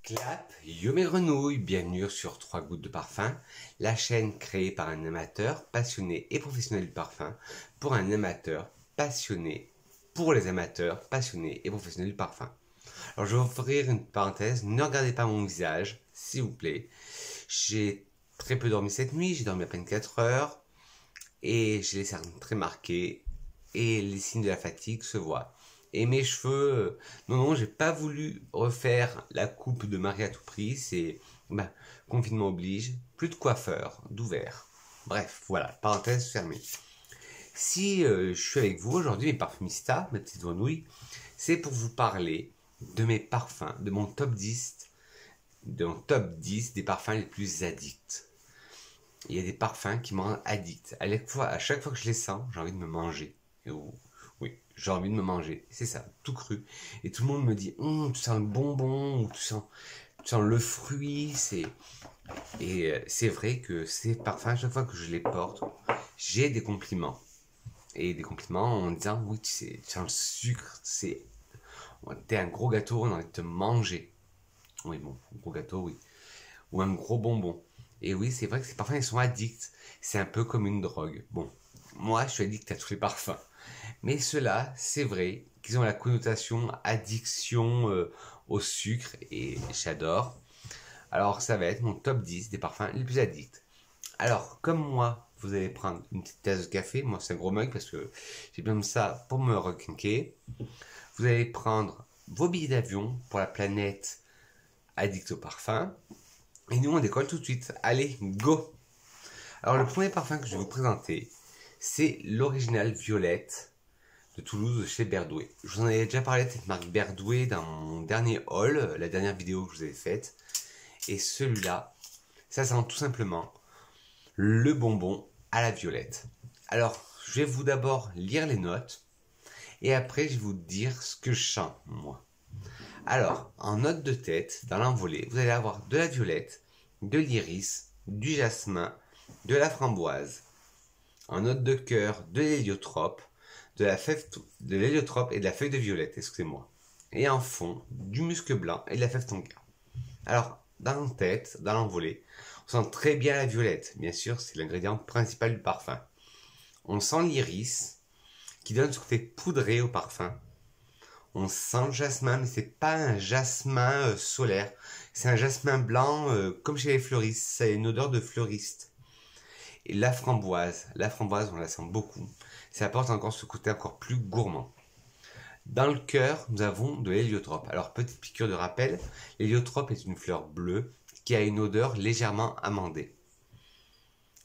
Clap, yo mes grenouilles, bienvenue sur 3 gouttes de parfum, la chaîne créée par un amateur passionné et professionnel du parfum, pour un amateur passionné, pour les amateurs passionnés et professionnels du parfum. Alors je vais ouvrir une parenthèse, ne regardez pas mon visage, s'il vous plaît. J'ai très peu dormi cette nuit, j'ai dormi à peine 4 heures, et j'ai les cernes très marquées, et les signes de la fatigue se voient. Et mes cheveux, non, j'ai pas voulu refaire la coupe de Marie à tout prix, c'est, confinement oblige, plus de coiffeur, d'ouvert. Bref, voilà, parenthèse fermée. Si je suis avec vous aujourd'hui, mes parfumistas, mes petites grenouilles, c'est pour vous parler de mes parfums, de mon top 10, des parfums les plus addicts. Il y a des parfums qui me rendent addict. À chaque fois que je les sens, j'ai envie de me manger. Oui, j'ai envie de me manger. C'est ça, tout cru. Et tout le monde me dit, tu sens le bonbon, ou tu sens le fruit. C'est vrai que ces parfums, à chaque fois que je les porte, j'ai des compliments. Et des compliments en disant, oui, tu sens le sucre, t'es un gros gâteau, on a envie de te manger. Oui, bon, un gros gâteau, oui. Ou un gros bonbon. Et oui, c'est vrai que ces parfums, ils sont addicts. C'est un peu comme une drogue. Bon, moi, je suis addict à tous les parfums. Mais ceux-là, c'est vrai qu'ils ont la connotation addiction au sucre et j'adore. Alors, ça va être mon top 10 des parfums les plus addicts. Alors, comme moi, vous allez prendre une petite tasse de café. Moi, c'est un gros mug parce que j'ai besoin de ça pour me requinquer. Vous allez prendre vos billets d'avion pour la planète addict au parfum. Et nous, on décolle tout de suite. Allez, go! Alors, le premier parfum que je vais vous présenter, c'est l'original Violette de Toulouse chez Berdouet. Je vous en avais déjà parlé de cette marque Berdouet dans mon dernier haul, la dernière vidéo que je vous avais faite. Et celui-là, ça sent tout simplement le bonbon à la violette. Alors, je vais vous d'abord lire les notes et après je vais vous dire ce que je sens, moi. Alors, en note de tête, dans l'envolée, vous allez avoir de la violette, de l'iris, du jasmin, de la framboise. En note de cœur, de l'héliotrope, de l'héliotrope et de la feuille de violette, excusez-moi. Et en fond, du musc blanc et de la fève tonka. Alors, dans la tête, dans l'envolée, on sent très bien la violette. Bien sûr, c'est l'ingrédient principal du parfum. On sent l'iris, qui donne ce côté poudré au parfum. On sent le jasmin, mais c'est pas un jasmin solaire. C'est un jasmin blanc, comme chez les fleuristes. Ça a une odeur de fleuriste. Et la framboise, on la sent beaucoup. Ça apporte encore ce côté encore plus gourmand. Dans le cœur, nous avons de l'héliotrope. Alors, petite piqûre de rappel, l'héliotrope est une fleur bleue qui a une odeur légèrement amandée,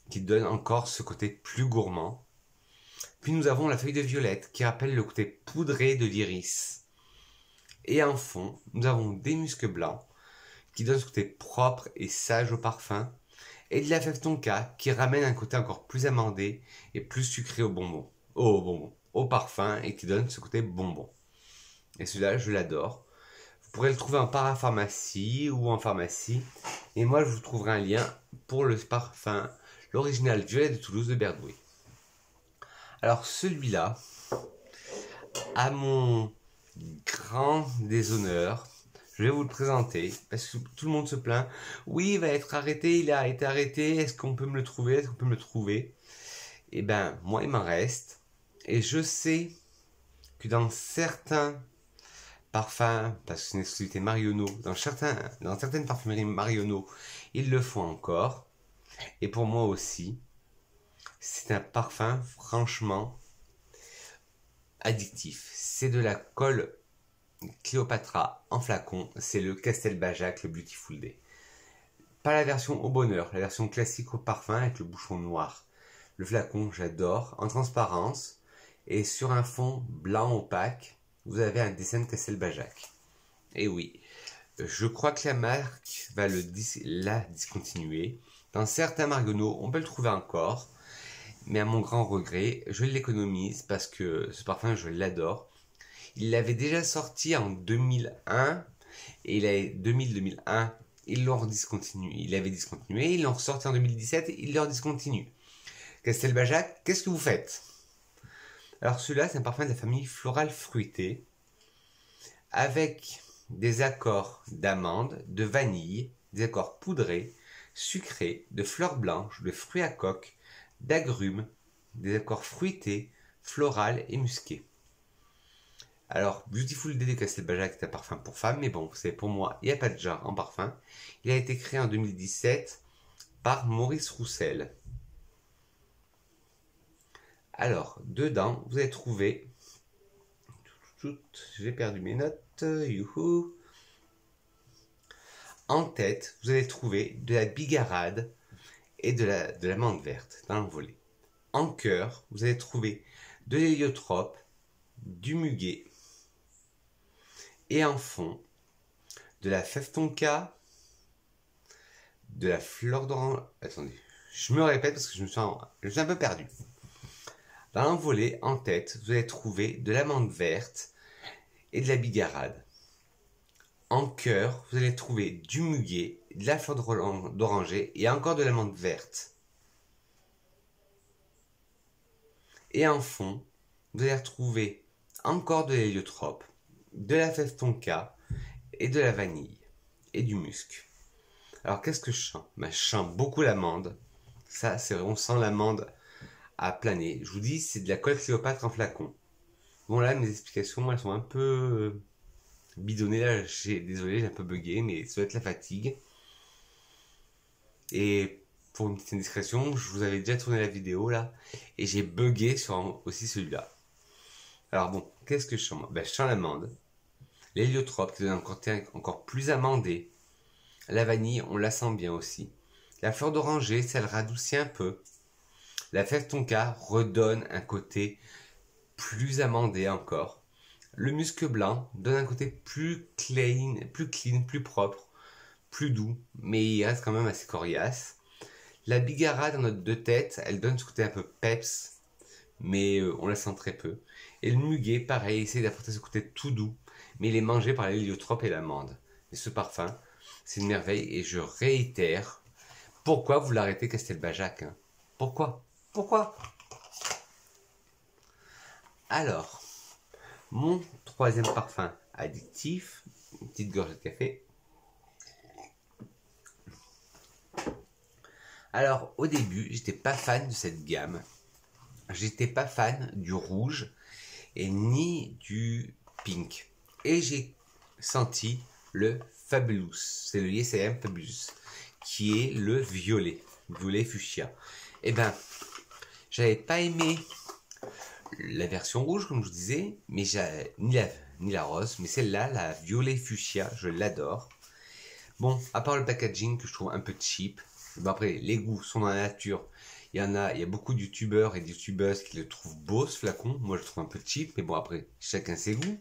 qui donne encore ce côté plus gourmand. Puis nous avons la feuille de violette qui rappelle le côté poudré de l'iris. Et en fond, nous avons des muscs blancs qui donnent ce côté propre et sage au parfum. Et de la fève tonka qui ramène un côté encore plus amandé et plus sucré au parfum et qui donne ce côté bonbon. Et celui-là, je l'adore. Vous pourrez le trouver en parapharmacie ou en pharmacie. Et moi, je vous trouverai un lien pour le parfum, l'original Violet de Toulouse de Berdouet. Alors celui-là, à mon grand déshonneur, je vais vous le présenter parce que tout le monde se plaint. Oui, il va être arrêté, il a été arrêté. Est-ce qu'on peut me le trouver? Eh ben, moi, il m'en reste. Et je sais que dans certains parfums, parce que c'est une exclusivité Marionneau, dans certaines parfumeries Marionneau, ils le font encore. Et pour moi aussi, c'est un parfum franchement addictif. C'est de la colle Cléopatra en flacon, c'est le Castelbajac, le Beautiful Day. Pas la version au bonheur, la version classique au parfum avec le bouchon noir. Le flacon, j'adore, en transparence, et sur un fond blanc opaque, vous avez un dessin de Castelbajac. Et oui, je crois que la marque va la discontinuer. Dans certains Marionneau, on peut le trouver encore, mais à mon grand regret, je l'économise parce que ce parfum, je l'adore. Il l'avait déjà sorti en 2001 et 2001, ils l'ont discontinué. Il l'avait discontinué, ils l'ont ressorti en 2017, ils l'ont discontinué. Castelbajac, qu'est-ce que vous faites? Alors celui-là, c'est un parfum de la famille florale fruitée avec des accords d'amande, de vanille, des accords poudrés, sucrés, de fleurs blanches, de fruits à coque, d'agrumes, des accords fruités, florales et musqués. Alors, Beautiful Day de Castelbajac est un parfum pour femmes, mais bon, c'est pour moi, il n'y a pas de genre en parfum. Il a été créé en 2017 par Maurice Roussel. Alors, dedans, vous allez trouver... J'ai perdu mes notes. Youhou. En tête, vous allez trouver de la bigarade et de la menthe verte dans l'envolée. En cœur, vous allez trouver de l'héliotrope, du muguet. Et en fond, de la fève tonka, de la fleur d'orange... Attendez, je me répète parce que je me suis un peu perdu. Dans l'envolée, en tête, vous allez trouver de la menthe verte et de la bigarade. En cœur, vous allez trouver du muguet, de la fleur d'oranger et encore de la menthe verte. Et en fond, vous allez retrouver encore de l'héliotrope, de la fève tonka et de la vanille et du musc. Alors qu'est-ce que je sens? Je sens beaucoup l'amande. Ça, c'est on sent l'amande à planer. Je vous dis, c'est de la colle Cléopâtre en flacon. Bon là, mes explications, moi, elles sont un peu bidonnées. Là, désolé, j'ai un peu bugué, mais ça doit être la fatigue. Et pour une petite indiscrétion, je vous avais déjà tourné la vidéo là, et j'ai bugué sur aussi celui-là. Alors bon, qu'est-ce que je sens? Je sens l'amande, l'héliotrope qui donne un côté encore plus amandé. La vanille, on la sent bien aussi. La fleur d'oranger, ça le radoucit un peu. La fève tonka redonne un côté plus amandé encore. Le musc blanc donne un côté plus clean, plus propre, plus doux, mais il reste quand même assez coriace. La bigarade en note de tête, elle donne ce côté un peu peps, mais on la sent très peu. Et le muguet, pareil, essaie d'apporter ce côté tout doux, mais il est mangé par l'héliotrope et l'amande. Et ce parfum, c'est une merveille, et je réitère, pourquoi vous l'arrêtez Castelbajac, hein? Pourquoi? Alors, mon troisième parfum addictif, une petite gorgée de café. Alors, au début, j'étais pas fan de cette gamme. J'étais pas fan du rouge et ni du pink. Et j'ai senti le Fabulous. C'est le YSL Fabulous, qui est le violet fuchsia. Eh ben, j'avais pas aimé la version rouge, comme je vous disais, mais ni la rose, mais celle-là, la violet fuchsia, je l'adore. Bon, à part le packaging que je trouve un peu cheap, bon après, les goûts sont dans la nature. Il y a beaucoup de youtubeurs et de youtubeuses qui le trouvent beau ce flacon. Moi, je le trouve un peu cheap, mais bon, après, chacun ses goûts.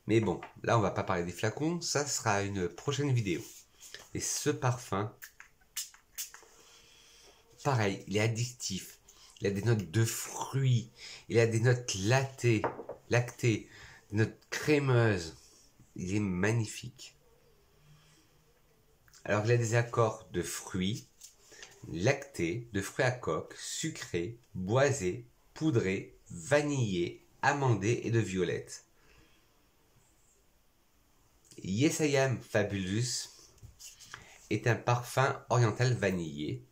Mais bon, là, on va pas parler des flacons, ça sera une prochaine vidéo. Et ce parfum, pareil, il est addictif. Il a des notes de fruits, il a des notes lactées, des notes crémeuses. Il est magnifique. Alors il a des accords de fruits, lactés, de fruits à coque, sucrés, boisés, poudrés, vanillés, amandés et de violette. Yes I Am Fabulous est un parfum oriental vanillé.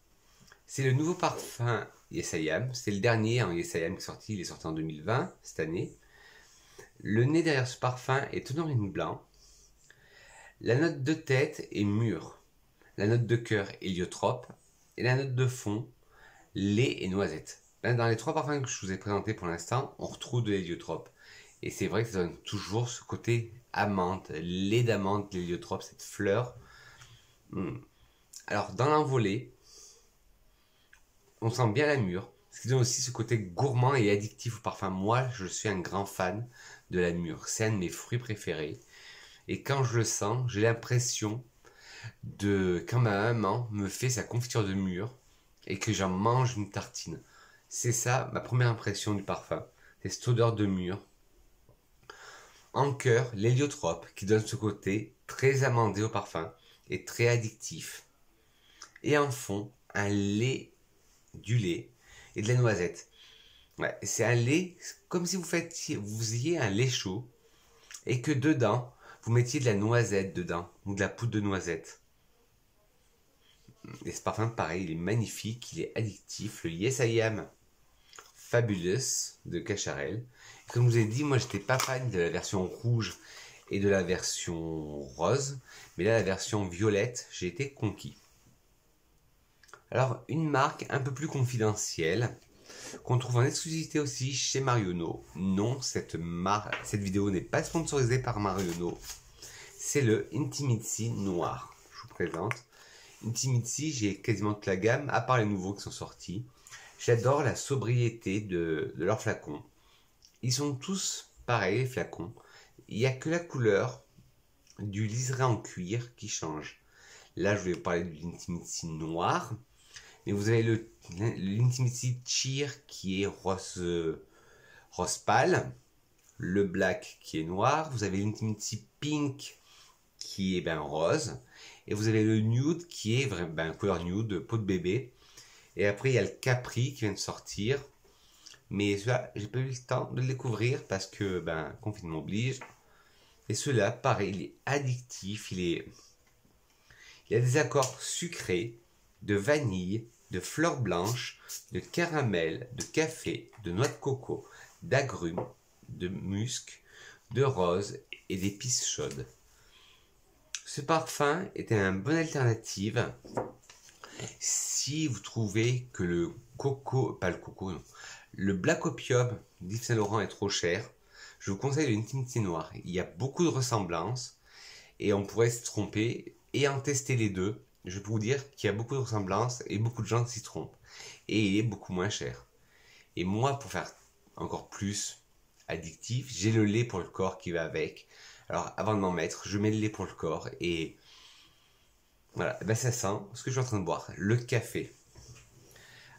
C'est le nouveau parfum Yes I Am. C'est le dernier en Yes I Am qui est sorti. Il est sorti en 2020, cette année. Le nez derrière ce parfum est tout en ligne blanc. La note de tête est mûre. La note de cœur héliotrope. Et la note de fond, lait et noisette. Dans les trois parfums que je vous ai présentés pour l'instant, on retrouve de l'héliotrope. Et c'est vrai que ça donne toujours ce côté amande, lait d'amande, l'héliotrope, cette fleur. Alors, dans l'envolée, on sent bien la mûre, ce qui donne aussi ce côté gourmand et addictif au parfum. Moi, je suis un grand fan de la mûre. C'est un de mes fruits préférés. Et quand je le sens, j'ai l'impression de quand ma maman me fait sa confiture de mûre et que j'en mange une tartine. C'est ça ma première impression du parfum. C'est cette odeur de mûre. En cœur, l'héliotrope qui donne ce côté très amandé au parfum et très addictif. Et en fond, du lait et de la noisette. Ouais, c'est un lait comme si vous faisiez un lait chaud et que dedans, vous mettiez de la noisette dedans, ou de la poudre de noisette. Et ce parfum, pareil, il est magnifique, il est addictif. Le Yes I Am Fabulous de Cacharel. Et comme je vous ai dit, moi j'étais pas fan de la version rouge et de la version rose, mais là la version violette, j'ai été conquis. Alors une marque un peu plus confidentielle, qu'on trouve en exclusivité aussi chez Marionneau. Non, cette vidéo n'est pas sponsorisée par Marionneau. C'est le Intimacy Noir. Je vous présente. Intimacy, j'ai quasiment toute la gamme, à part les nouveaux qui sont sortis. J'adore la sobriété de leurs flacons. Ils sont tous pareils, les flacons. Il n'y a que la couleur du liseré en cuir qui change. Là, je vais vous parler de l'Intimacy Noir. Mais vous avez l'Intimacy Cheer qui est rose pâle. Le Black qui est noir. Vous avez l'Intimacy Pink qui est rose. Et vous avez le Nude qui est couleur nude, peau de bébé. Et après, il y a le Capri qui vient de sortir. Mais celui-là, j'ai pas eu le temps de le découvrir parce que, confinement oblige. Et celui-là, pareil, il est addictif. Il a des accords sucrés, de vanille, de fleurs blanches, de caramel, de café, de noix de coco, d'agrumes, de musc, de rose et d'épices chaudes. Ce parfum est une bonne alternative si vous trouvez que le Black Opium d'Yves Saint Laurent est trop cher. Je vous conseille l'Intimacy Noir. Il y a beaucoup de ressemblances et on pourrait se tromper. Et en tester les deux, je peux vous dire qu'il y a beaucoup de ressemblances et beaucoup de gens s'y trompent. Et il est beaucoup moins cher. Et moi, pour faire encore plus addictif, j'ai le lait pour le corps qui va avec. Alors avant de m'en mettre, je mets le lait pour le corps et voilà, ça sent ce que je suis en train de boire, le café.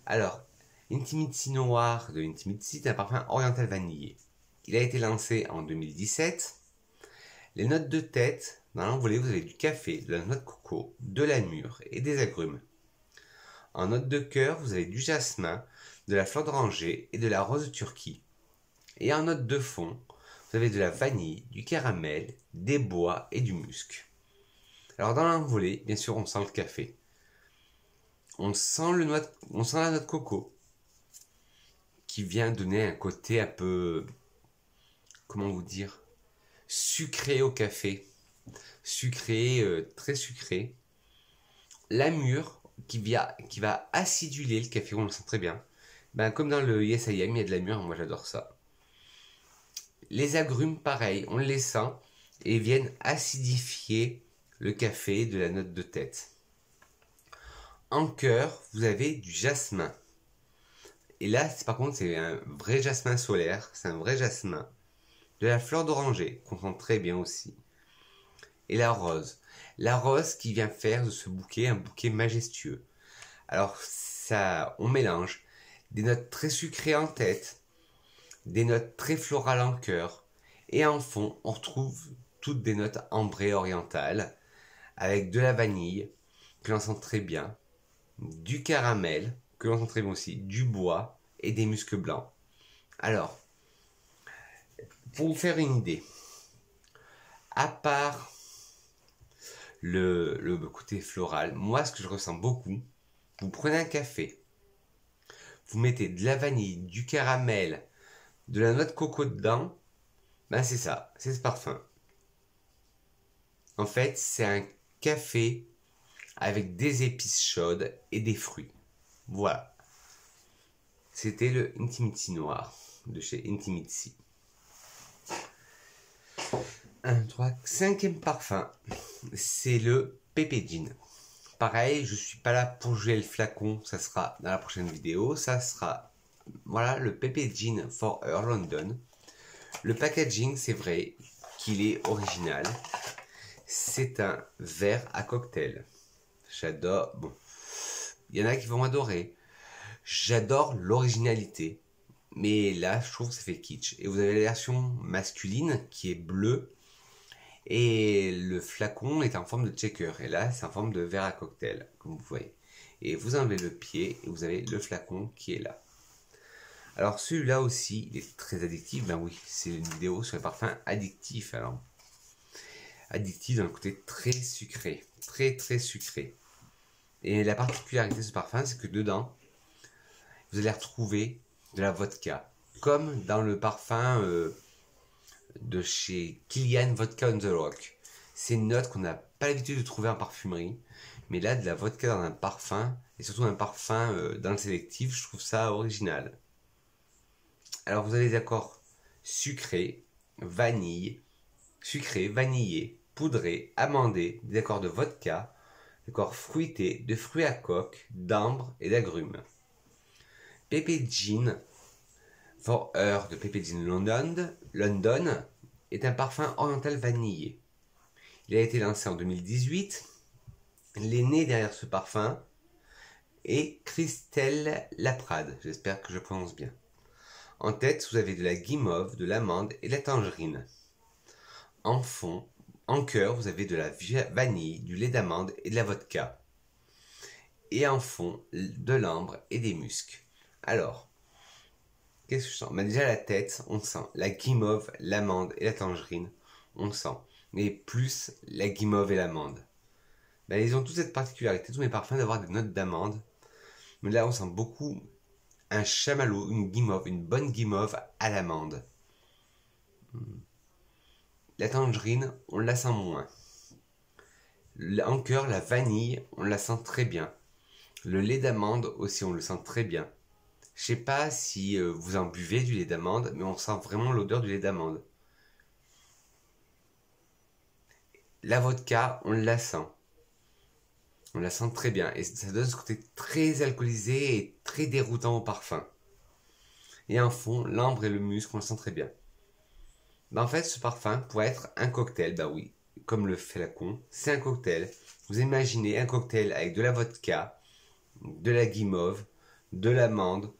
Alors, Intimacy Noir de Intimacy, c'est un parfum oriental vanillé. Il a été lancé en 2017. Les notes de tête, dans l'envolée, vous avez du café, de la noix de coco, de la mûre et des agrumes. En note de cœur, vous avez du jasmin, de la fleur d'oranger et de la rose turquie. Et en note de fond, vous avez de la vanille, du caramel, des bois et du musc. Alors dans l'envolée, bien sûr, on sent le café. On sent la noix de coco qui vient donner un côté un peu, comment vous dire, sucré au café. Sucré, très sucré. La mûre qui va aciduler le café, on le sent très bien. Comme dans le Yes I Am, il y a de la mûre, moi j'adore ça. Les agrumes, pareil, on les sent et viennent acidifier le café de la note de tête. En cœur, vous avez du jasmin. Et là, par contre, c'est un vrai jasmin solaire, c'est un vrai jasmin. De la fleur d'oranger, qu'on sent très bien aussi. Et la rose. La rose qui vient faire de ce bouquet un bouquet majestueux. Alors, on mélange des notes très sucrées en tête, des notes très florales en cœur, et en fond, on retrouve toutes des notes ambrées orientales, avec de la vanille, que l'on sent très bien, du caramel, que l'on sent très bien aussi, du bois et des muscs blancs. Alors, pour vous faire une idée, à part le côté floral, moi ce que je ressens beaucoup, vous prenez un café, vous mettez de la vanille, du caramel, de la noix de coco dedans, c'est ça, c'est ce parfum. En fait, c'est un café avec des épices chaudes et des fruits. Voilà. C'était le Intimacy Noir de chez Intimacy. 1, 3, 5e parfum, c'est le Pepe Gin. Pareil, je suis pas là pour jouer le flacon, ça sera dans la prochaine vidéo. Ça sera, voilà, le Pepe Gin for Her London. Le packaging, c'est vrai qu'il est original. C'est un verre à cocktail. J'adore. Bon, il y en a qui vont adorer. J'adore l'originalité. Mais là, je trouve que ça fait kitsch. Et vous avez la version masculine qui est bleue. Et le flacon est en forme de shaker. Et là, c'est en forme de verre à cocktail, comme vous voyez. Et vous enlevez le pied et vous avez le flacon qui est là. Alors celui-là aussi, il est très addictif. Ben oui, c'est une vidéo sur les parfums addictifs. Alors, addictif dans le côté très sucré. Très très sucré. Et la particularité de ce parfum, c'est que dedans, vous allez retrouver de la vodka. Comme dans le parfum de chez Kilian Vodka on the Rock. C'est une note qu'on n'a pas l'habitude de trouver en parfumerie. Mais là, de la vodka dans un parfum, et surtout un parfum dans le sélectif, je trouve ça original. Alors vous avez des accords sucré, vanillé, poudré, amandé, des accords de vodka, des accords fruités, de fruits à coque, d'ambre et d'agrumes. Pepe Jean For Her de Pepe Jean London est un parfum oriental vanillé. Il a été lancé en 2018. L'aîné derrière ce parfum est Christelle Laprade. J'espère que je prononce bien. En tête, vous avez de la guimauve, de l'amande et de la tangerine. En fond, en cœur, vous avez de la vanille, du lait d'amande et de la vodka. Et en fond, de l'ambre et des muscs. Alors, qu'est-ce que je sens? Déjà la tête, on sent la guimauve, l'amande et la tangerine, on sent. Mais plus la guimauve et l'amande. Ils ont toute cette particularité, tous mes parfums, d'avoir des notes d'amande. Mais là, on sent beaucoup un chamallow, une guimauve, une bonne guimauve à l'amande. La tangerine, on la sent moins. En cœur, la vanille, on la sent très bien. Le lait d'amande aussi, on le sent très bien. Je sais pas si vous en buvez du lait d'amande, mais on sent vraiment l'odeur du lait d'amande. La vodka, on la sent. On la sent très bien. Et ça donne ce côté très alcoolisé et très déroutant au parfum. Et en fond, l'ambre et le musc, on le sent très bien. En fait, ce parfum pourrait être un cocktail. Bah oui, comme le flacon, c'est un cocktail. Vous imaginez un cocktail avec de la vodka, de la guimauve, de l'amande,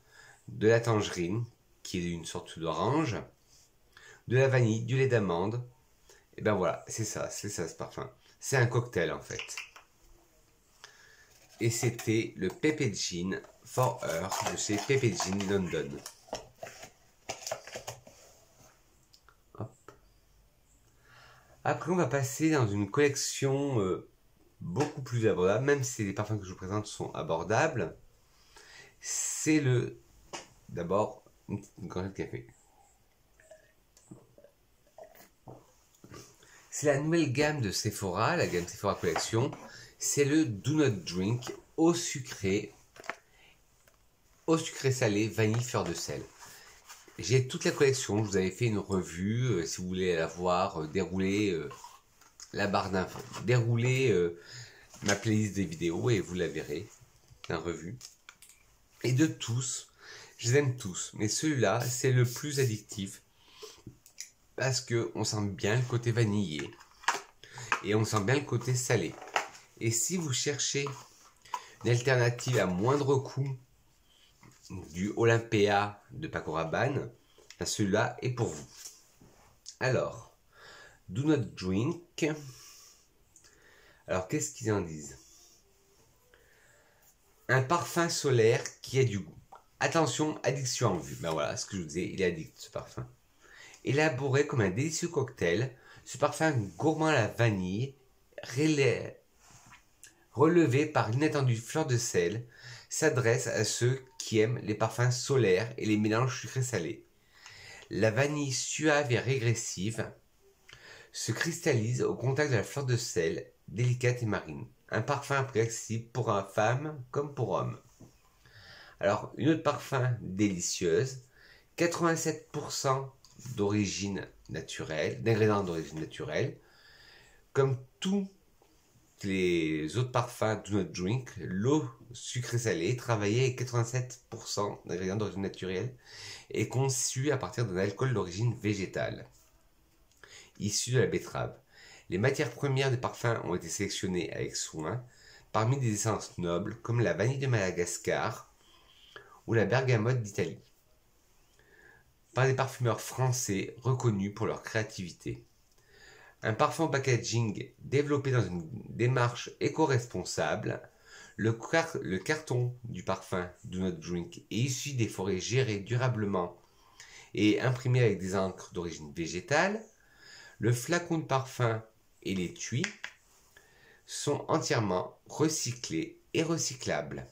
de la tangerine, qui est une sorte d'orange, de la vanille, du lait d'amande. Et ben voilà, c'est ça ce parfum. C'est un cocktail en fait. Et c'était le Pepe Jean For Her de chez Pepe Jean London. Hop. Après, on va passer dans une collection beaucoup plus abordable, même si les parfums que je vous présente sont abordables. C'est d'abord, une gorgée de café. C'est la nouvelle gamme de Sephora, la gamme Sephora Collection. C'est le Do Not Drink au sucré salé, vanille, fleur de sel. J'ai toute la collection, je vous avais fait une revue, si vous voulez la voir, dérouler la barre d'infos, dérouler ma playlist des vidéos et vous la verrez, la revue. Et de tous, je les aime tous, mais celui-là, c'est le plus addictif parce qu'on sent bien le côté vanillé et on sent bien le côté salé. Et si vous cherchez une alternative à moindre coût du Olympia de Paco Rabanne, celui-là est pour vous. Alors, Do Not Drink. Alors, qu'est-ce qu'ils en disent? Un parfum solaire qui a du goût. Attention, addiction en vue. Ben voilà, ce que je vous disais, il est addict ce parfum. Élaboré comme un délicieux cocktail, ce parfum gourmand à la vanille, relevé par l'inattendue fleur de sel, s'adresse à ceux qui aiment les parfums solaires et les mélanges sucrés-salés. La vanille suave et régressive se cristallise au contact de la fleur de sel, délicate et marine. Un parfum accessible pour une femme comme pour homme. Alors, une autre parfum délicieuse, 87% d'origine naturelle, d'ingrédients d'origine naturelle. Comme tous les autres parfums Do Not Drink, l'eau sucrée salée, travaillée avec 87% d'ingrédients d'origine naturelle, est conçue à partir d'un alcool d'origine végétale, issu de la betterave. Les matières premières des parfums ont été sélectionnées avec soin, parmi des essences nobles comme la vanille de Madagascar ou la bergamote d'Italie, par des parfumeurs français reconnus pour leur créativité. Un parfum packaging développé dans une démarche éco-responsable, Le carton du parfum Do Not Drink est issu des forêts gérées durablement et imprimé avec des encres d'origine végétale. Le flacon de parfum et l'étui sont entièrement recyclés et recyclables.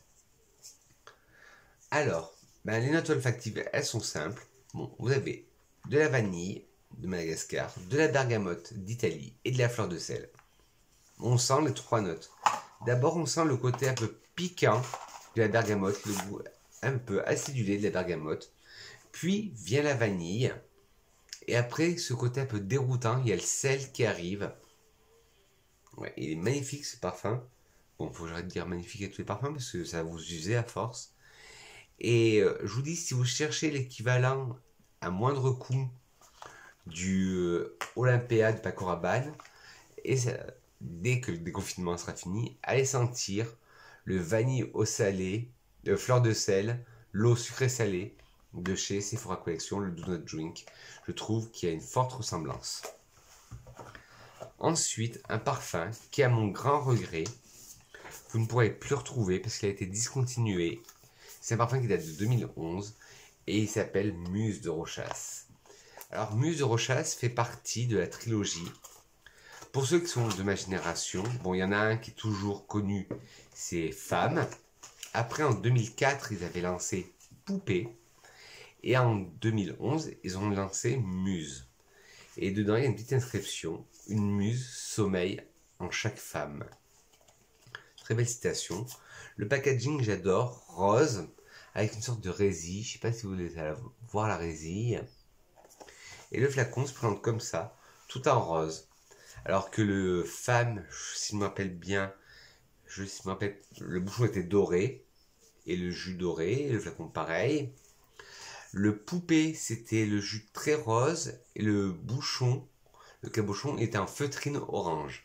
Alors, les notes olfactives, elles sont simples. Bon, vous avez de la vanille de Madagascar, de la bergamote d'Italie et de la fleur de sel. On sent les 3 notes. D'abord, on sent le côté un peu piquant de la bergamote, le goût un peu acidulé de la bergamote. Puis vient la vanille. Et après, ce côté un peu déroutant, il y a le sel qui arrive. Ouais, il est magnifique ce parfum. Bon, faut que j'arrête de dire magnifique à tous les parfums parce que ça va vous user à force. Et je vous dis, si vous cherchez l'équivalent à moindre coût du Olympia de Paco Rabanne, et ça, dès que le déconfinement sera fini, allez sentir le vanille au salé, de fleur de sel, l'eau sucrée salée de chez Sephora Collection, le Do Not Drink. Je trouve qu'il y a une forte ressemblance. Ensuite, un parfum qui, à mon grand regret, vous ne pourrez plus retrouver parce qu'il a été discontinué. C'est un parfum qui date de 2011 et il s'appelle Muse de Rochas. Alors, Muse de Rochas fait partie de la trilogie. Pour ceux qui sont de ma génération, bon, il y en a un qui est toujours connu, c'est Femme. Après, en 2004, ils avaient lancé Poupée. Et en 2011, ils ont lancé Muse. Et dedans, il y a une petite inscription. Une muse sommeille en chaque femme. Très belle citation. Le packaging, j'adore. Rose, avec une sorte de résille. Je ne sais pas si vous voulez voir la résille. Et le flacon se présente comme ça, tout en rose. Alors que le Femme, si je me rappelle bien, le bouchon était doré. Et le jus doré, et le flacon pareil. Le Poupée, c'était le jus très rose. Et le bouchon, le cabochon, était en feutrine orange.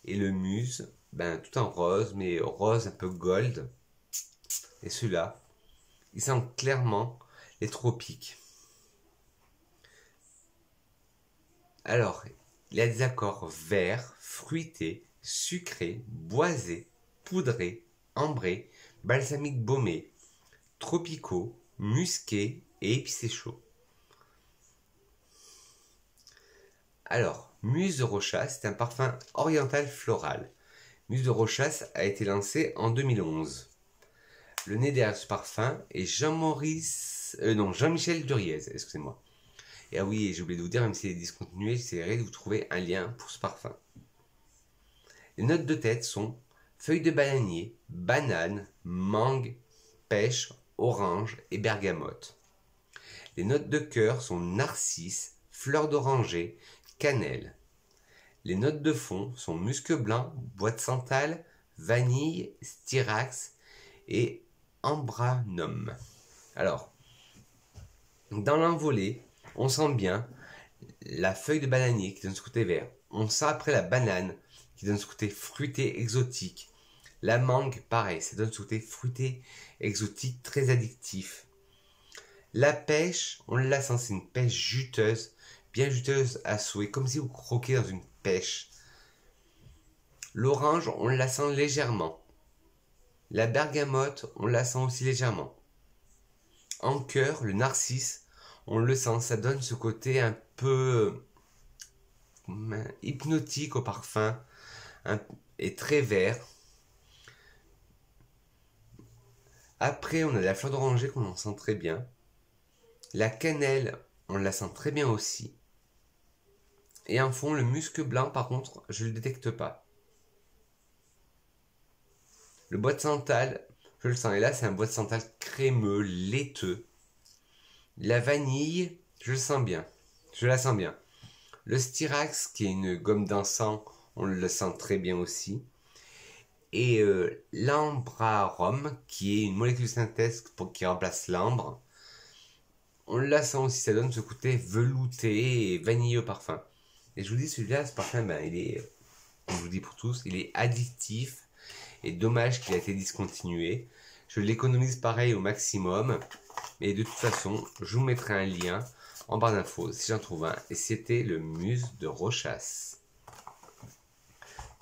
Et le Muse, tout en rose, mais rose un peu gold. Et celui-là, il sent clairement les tropiques. Alors, il y a des accords verts, fruités, sucrés, boisés, poudrés, ambrés, balsamiques baumés, tropicaux, musqués et épicés chauds. Alors, Muse de Rochas, c'est un parfum oriental floral. Muse de Rochas a été lancé en 2011. Le nez derrière ce parfum est Jean-Michel Duriez, excusez-moi. Et ah oui, j'ai oublié de vous dire, même s'il est discontinué, j'essaierai de vous trouver un lien pour ce parfum. Les notes de tête sont feuilles de bananier, banane, mangue, pêche, orange et bergamote. Les notes de cœur sont narcisse, fleur d'oranger, cannelle. Les notes de fond sont musc blanc, bois de santal, vanille, styrax et ambranum. Alors, dans l'envolée, on sent bien la feuille de bananier qui donne ce côté vert. On sent après la banane qui donne ce côté fruité exotique. La mangue, pareil, ça donne ce côté fruité exotique très addictif. La pêche, on la sent, c'est une pêche juteuse, bien juteuse à souhait, comme si vous croquez dans une pêche. L'orange, on la sent légèrement. La bergamote, on la sent aussi légèrement. En cœur, le narcisse, on le sent, ça donne ce côté un peu hypnotique au parfum et très vert. Après, on a la fleur d'oranger qu'on en sent très bien. La cannelle, on la sent très bien aussi. Et en fond, le musc blanc, par contre, je ne le détecte pas. Le bois de santal, je le sens. Et là, c'est un bois de santal crémeux, laiteux. La vanille, je le sens bien. Je la sens bien. Le styrax, qui est une gomme d'encens, on le sent très bien aussi. Et l'ambrarum, qui est une molécule synthèse qui remplace l'ambre, on la sent aussi. Ça donne ce côté velouté et vanilleux au parfum. Et je vous dis, celui-là, ce parfum, il est, je vous le dis pour tous, il est addictif. Et dommage qu'il a été discontinué. Je l'économise pareil au maximum. Et de toute façon, je vous mettrai un lien en barre d'infos si j'en trouve un. Et c'était le Muse de Rochas.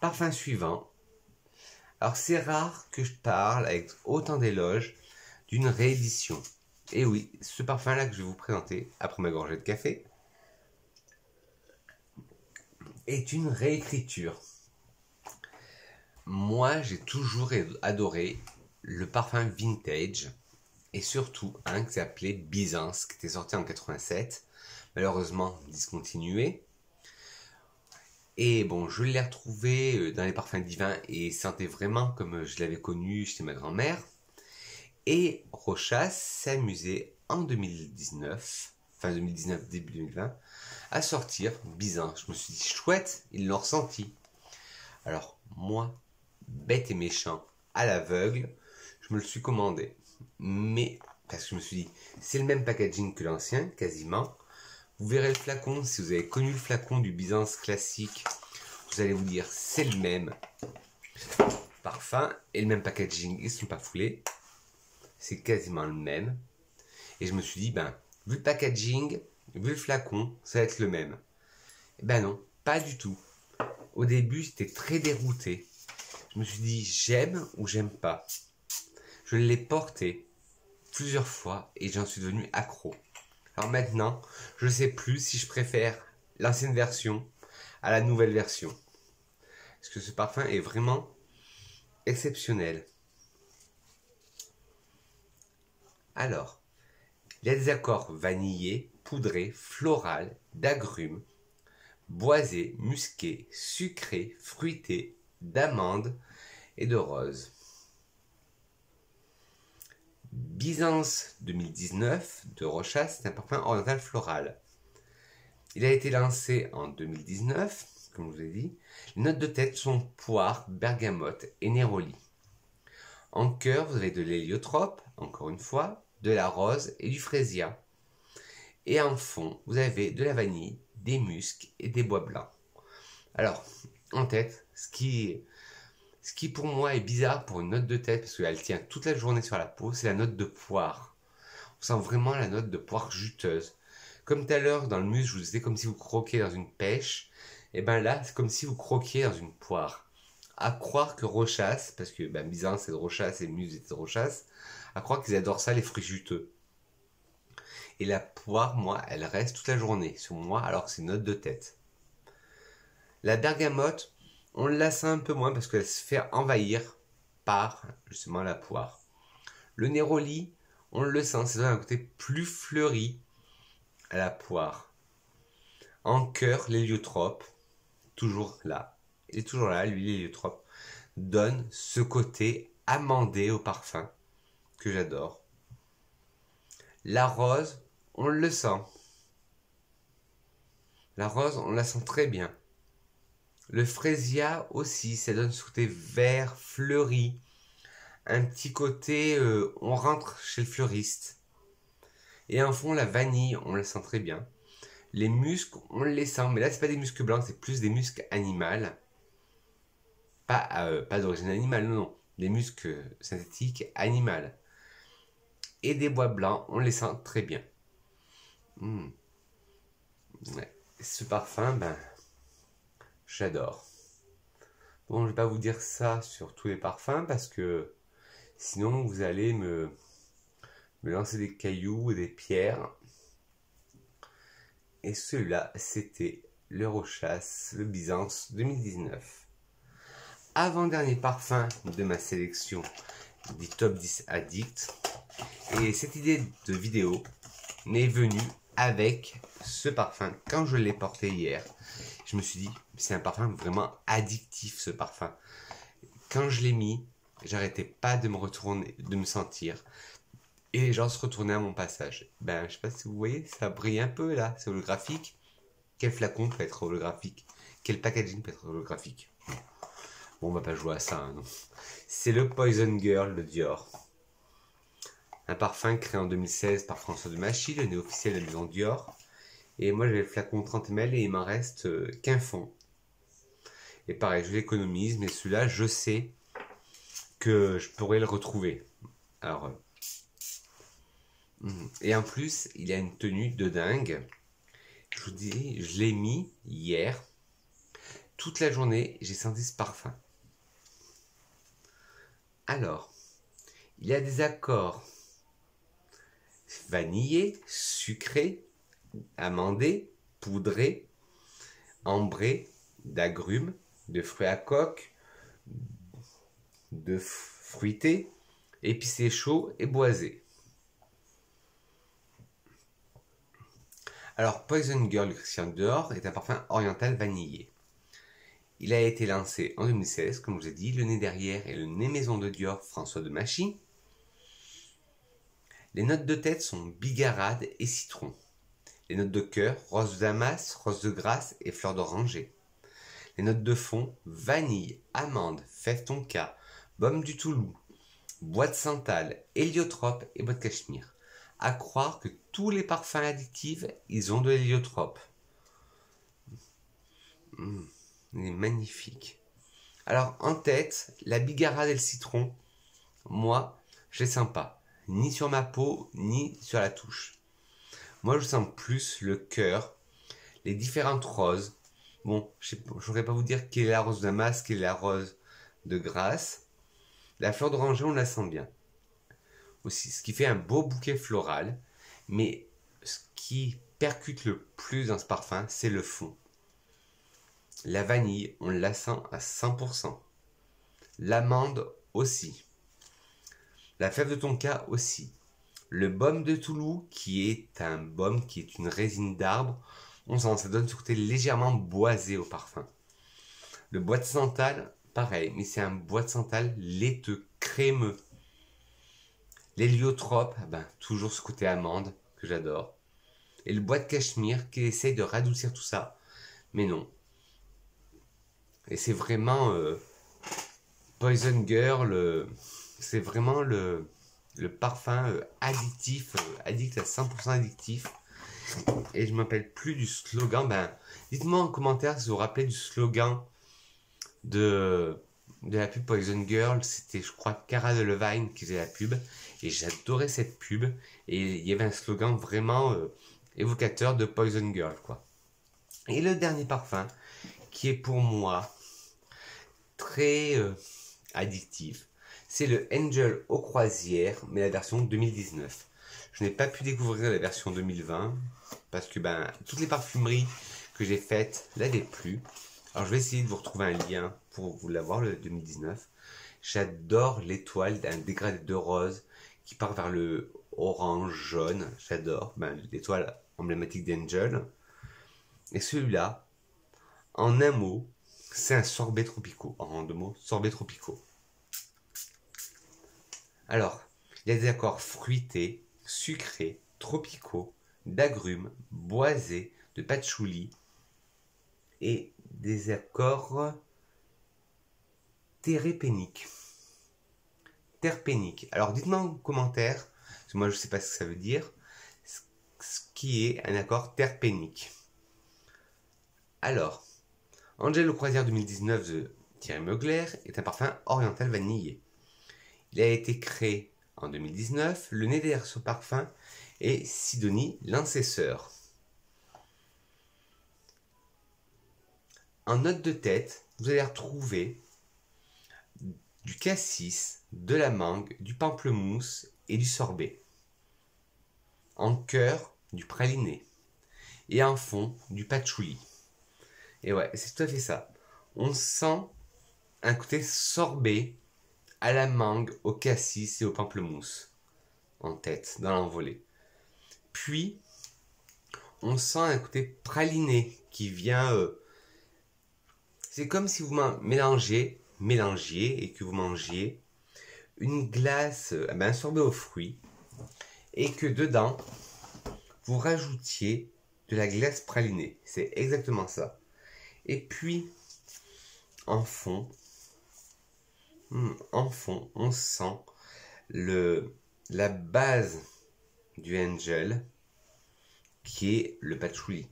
Parfum suivant. Alors c'est rare que je parle avec autant d'éloges d'une réédition. Et oui, ce parfum-là que je vais vous présenter, après ma gorgée de café, est une réécriture. Moi, j'ai toujours adoré le parfum vintage, et surtout un qui s'appelait Byzance, qui était sorti en 87, malheureusement discontinué. Et bon, je l'ai retrouvé dans les parfums divins et sentait vraiment comme je l'avais connu chez ma grand-mère. Et Rochas s'est amusé en 2019, fin 2019, début 2020, à sortir Byzance. Je me suis dit, chouette, ils l'ont ressenti. Alors, moi, bête et méchant, à l'aveugle, je me le suis commandé. Mais, parce que je me suis dit, c'est le même packaging que l'ancien, quasiment. Vous verrez le flacon, si vous avez connu le flacon du Byzance classique, vous allez vous dire, c'est le même parfum et le même packaging, ils ne sont pas foulés. C'est quasiment le même. Et je me suis dit, ben, vu le packaging, vu le flacon, ça va être le même. Et ben non, pas du tout. Au début, j'étais très dérouté. Je me suis dit, j'aime ou j'aime pas. Je l'ai porté plusieurs fois et j'en suis devenu accro. Alors maintenant, je ne sais plus si je préfère l'ancienne version à la nouvelle version. Parce que ce parfum est vraiment exceptionnel. Alors, il y a des accords vanillés, poudrés, floral, d'agrumes, boisés, musqués, sucrés, fruités, d'amandes et de rose. Byzance 2019 de Rochas, c'est un parfum oriental floral. Il a été lancé en 2019, comme je vous ai dit. Les notes de tête sont poire, bergamote et néroli. En cœur, vous avez de l'héliotrope, encore une fois, de la rose et du frésia. Et en fond, vous avez de la vanille, des muscs et des bois blancs. Alors, en tête, ce qui pour moi est bizarre pour une note de tête, parce qu'elle tient toute la journée sur la peau, c'est la note de poire. On sent vraiment la note de poire juteuse. Comme tout à l'heure, dans le musc, je vous disais comme si vous croquiez dans une pêche. Et bien là, c'est comme si vous croquiez dans une poire. À croire que Rochas, parce que Byzance c'est de Rochas et Muse c'est de Rochas, à croire qu'ils adorent ça, les fruits juteux. Et la poire, moi, elle reste toute la journée sur moi, alors que c'est une note de tête. La bergamote, on la sent un peu moins parce qu'elle se fait envahir par justement la poire. Le néroli, on le sent, c'est un côté plus fleuri à la poire. En cœur, l'héliotrope, toujours là, il est toujours là, lui l'héliotrope, donne ce côté amandé au parfum que j'adore. La rose, on le sent. La rose, on la sent très bien. Le frésia aussi, ça donne ce côté vert, fleuri. Un petit côté, on rentre chez le fleuriste. Et en fond, la vanille, on la sent très bien. Les muscs, on les sent, mais là, c'est pas des muscs blancs, c'est plus des muscs animaux. Pas d'origine animale, non. Des muscs synthétiques animaux. Et des bois blancs, on les sent très bien. Ouais. Ce parfum, j'adore. Bon, je vais pas vous dire ça sur tous les parfums parce que sinon vous allez me lancer des cailloux et des pierres. Et celui-là, c'était le Rochas, le Byzance 2019. Avant-dernier parfum de ma sélection des top 10 addicts. Et cette idée de vidéo m'est venue avec ce parfum. Quand je l'ai porté hier, je me suis dit, c'est un parfum vraiment addictif ce parfum. Quand je l'ai mis, j'arrêtais pas de me retourner, de me sentir. Et les gens se retournaient à mon passage. Je sais pas si vous voyez, ça brille un peu là, c'est holographique. Quel flacon peut être holographique? Quel packaging peut être holographique? Bon, on va pas jouer à ça, hein, non. C'est le Poison Girl de Dior. Un parfum créé en 2016 par François de Machy, le néo-officiel de la maison Dior. Et moi j'avais le flacon 30 ml et il m'en reste qu'un fond. Et pareil, je l'économise, mais celui-là, je sais que je pourrais le retrouver. Alors, et en plus, il a une tenue de dingue. Je vous dis, je l'ai mis hier. Toute la journée, j'ai senti ce parfum. Alors, il y a des accords vanillés, sucrés, amandés, poudrés, ambrés, d'agrumes, de fruits à coque, de fruités, épicés chauds et boisés. Alors, Poison Girl de Christian Dior est un parfum oriental vanillé. Il a été lancé en 2016, comme je vous ai dit. Le nez derrière est le nez maison de Dior François de Machy. Les notes de tête sont bigarade et citron. Les notes de cœur, rose de damas, rose de grasse et fleur d'oranger. Les notes de fond, vanille, amande, fève tonka, baume du Toulouse, bois de santal, héliotrope et bois de cachemire. À croire que tous les parfums addictifs, ils ont de l'héliotrope. Il est magnifique. Alors, en tête, la bigarade et le citron, moi, je les sens pas. Ni sur ma peau, ni sur la touche. Moi, je sens plus le cœur, les différentes roses. Bon, je ne saurais pas vous dire quelle est la rose de damas, quelle est la rose de grasse. La fleur d'oranger, on la sent bien. Aussi, ce qui fait un beau bouquet floral. Mais ce qui percute le plus dans ce parfum, c'est le fond. La vanille, on la sent à 100%. L'amande aussi. La fève de tonka aussi. Le baume de Toulouse, qui est un baume, qui est une résine d'arbre, on sent, ça donne ce côté légèrement boisé au parfum. Le bois de santal, pareil, mais c'est un bois de santal laiteux, crémeux. L'héliotrope, toujours ce côté amande que j'adore. Et le bois de cachemire qui essaye de radoucir tout ça, mais non. Et c'est vraiment Poison Girl, c'est vraiment le parfum addictif, addict à 100% addictif. Et je ne m'appelle plus du slogan. Dites-moi en commentaire si vous vous rappelez du slogan de la pub Poison Girl. C'était, je crois, Cara Delevingne qui faisait la pub. Et j'adorais cette pub. Et il y avait un slogan vraiment évocateur de Poison Girl, quoi. Et le dernier parfum, qui est pour moi très addictif, c'est le Angel aux croisières, mais la version 2019. Je n'ai pas pu découvrir la version 2020 parce que toutes les parfumeries que j'ai faites l'avaient plus. Alors je vais essayer de vous retrouver un lien pour vous l'avoir, le 2019. J'adore l'étoile d'un dégradé de rose qui part vers le orange jaune. J'adore l'étoile emblématique d'Angel. Et celui-là, en un mot, c'est un sorbet tropicaux. En deux mots, sorbet tropicaux. Alors, il y a des accords fruités, sucrés, tropicaux, d'agrumes, boisés, de patchouli et des accords terpéniques. Alors, dites-moi en commentaire, parce que moi je ne sais pas ce que ça veut dire, ce qui est un accord terpénique. Alors, Angel aux croisières 2019 de Thierry Mugler est un parfum oriental vanillé. Il a été créé en 2019. Le nez derrière ce parfum est Sidonie Lincesseur. En note de tête, vous allez retrouver du cassis, de la mangue, du pamplemousse et du sorbet. En cœur, du praliné. Et en fond, du patchouli. Et ouais, c'est tout à fait ça. On sent un côté sorbet à la mangue, au cassis et au pamplemousse. En tête, dans l'envolée. Puis, on sent un côté praliné qui vient... c'est comme si vous mélangiez et que vous mangiez une glace, un sorbet aux fruits, et que dedans, vous rajoutiez de la glace pralinée. C'est exactement ça. Et puis, en fond, on sent la base du Angel, qui est le patchouli.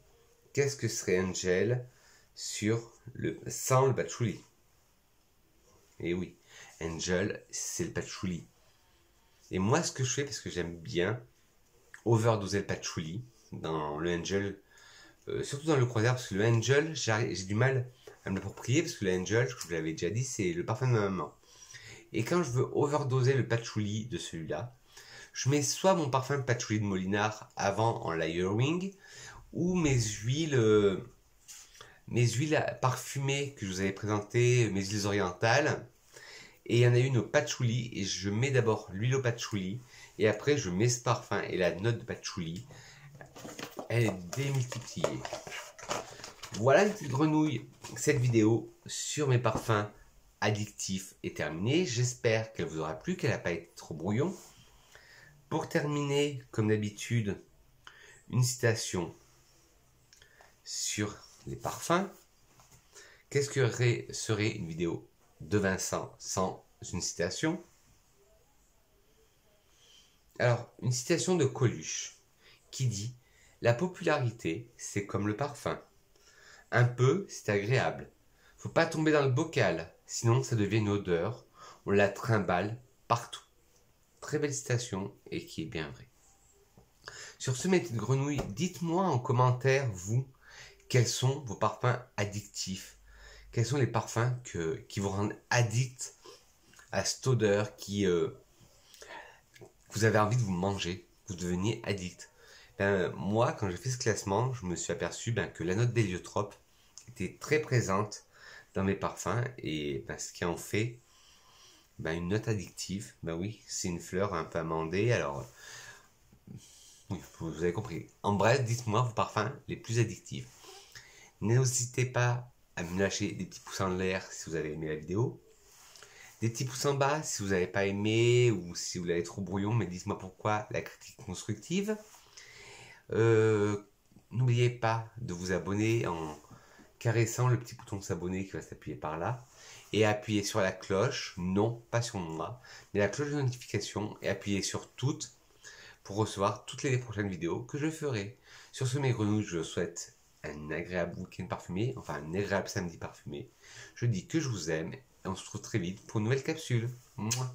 Qu'est-ce que serait Angel sans le patchouli? Et oui, Angel, c'est le patchouli. Et moi, ce que je fais, parce que j'aime bien overdoser le patchouli dans le Angel, surtout dans le croisière, parce que le Angel, j'ai du mal à me l'approprier, parce que le Angel, je vous l'avais déjà dit, c'est le parfum de ma maman. Et quand je veux overdoser le patchouli de celui-là, je mets soit mon parfum patchouli de Molinard avant en layering, ou mes huiles parfumées que je vous avais présentées, mes huiles orientales. Et il y en a une au patchouli, et je mets d'abord l'huile au patchouli, et après je mets ce parfum, et la note de patchouli, elle est démultipliée. Voilà une petite grenouille, cette vidéo sur mes parfums addictifs est terminée. J'espère qu'elle vous aura plu, qu'elle n'a pas été trop brouillon. Pour terminer, comme d'habitude, une citation sur les parfums. Qu'est-ce que serait une vidéo de Vincent sans une citation? Alors, une citation de Coluche qui dit « La popularité, c'est comme le parfum. Un peu, c'est agréable. Faut pas tomber dans le bocal, sinon ça devient une odeur. On la trimballe partout. » Très belle citation et qui est bien vraie. Sur ce, mes petites grenouilles, dites-moi en commentaire, vous, quels sont vos parfums addictifs? Quels sont les parfums qui vous rendent addict à cette odeur vous avez envie de vous manger, vous deveniez addict? Moi, quand j'ai fait ce classement, je me suis aperçu que la note d'héliotrope était très présente dans mes parfums et ce qui en fait une note addictive. Oui, c'est une fleur un peu amandée, alors oui, vous avez compris. En bref, dites-moi vos parfums les plus addictifs. N'hésitez pas à me lâcher des petits pouces en l'air si vous avez aimé la vidéo. Des petits pouces en bas si vous n'avez pas aimé ou si vous l'avez trop brouillon, mais dites-moi pourquoi, la critique constructive. N'oubliez pas de vous abonner en caressant le petit bouton de s'abonner qui va s'appuyer par là. Et appuyez sur la cloche, non pas sur moi, mais la cloche de notification, et appuyez sur toutes pour recevoir toutes les prochaines vidéos que je ferai. Sur ce, mes grenouilles, je vous souhaite un agréable week-end parfumé, enfin un agréable samedi parfumé. Je dis que je vous aime et on se retrouve très vite pour une nouvelle capsule. Mouah.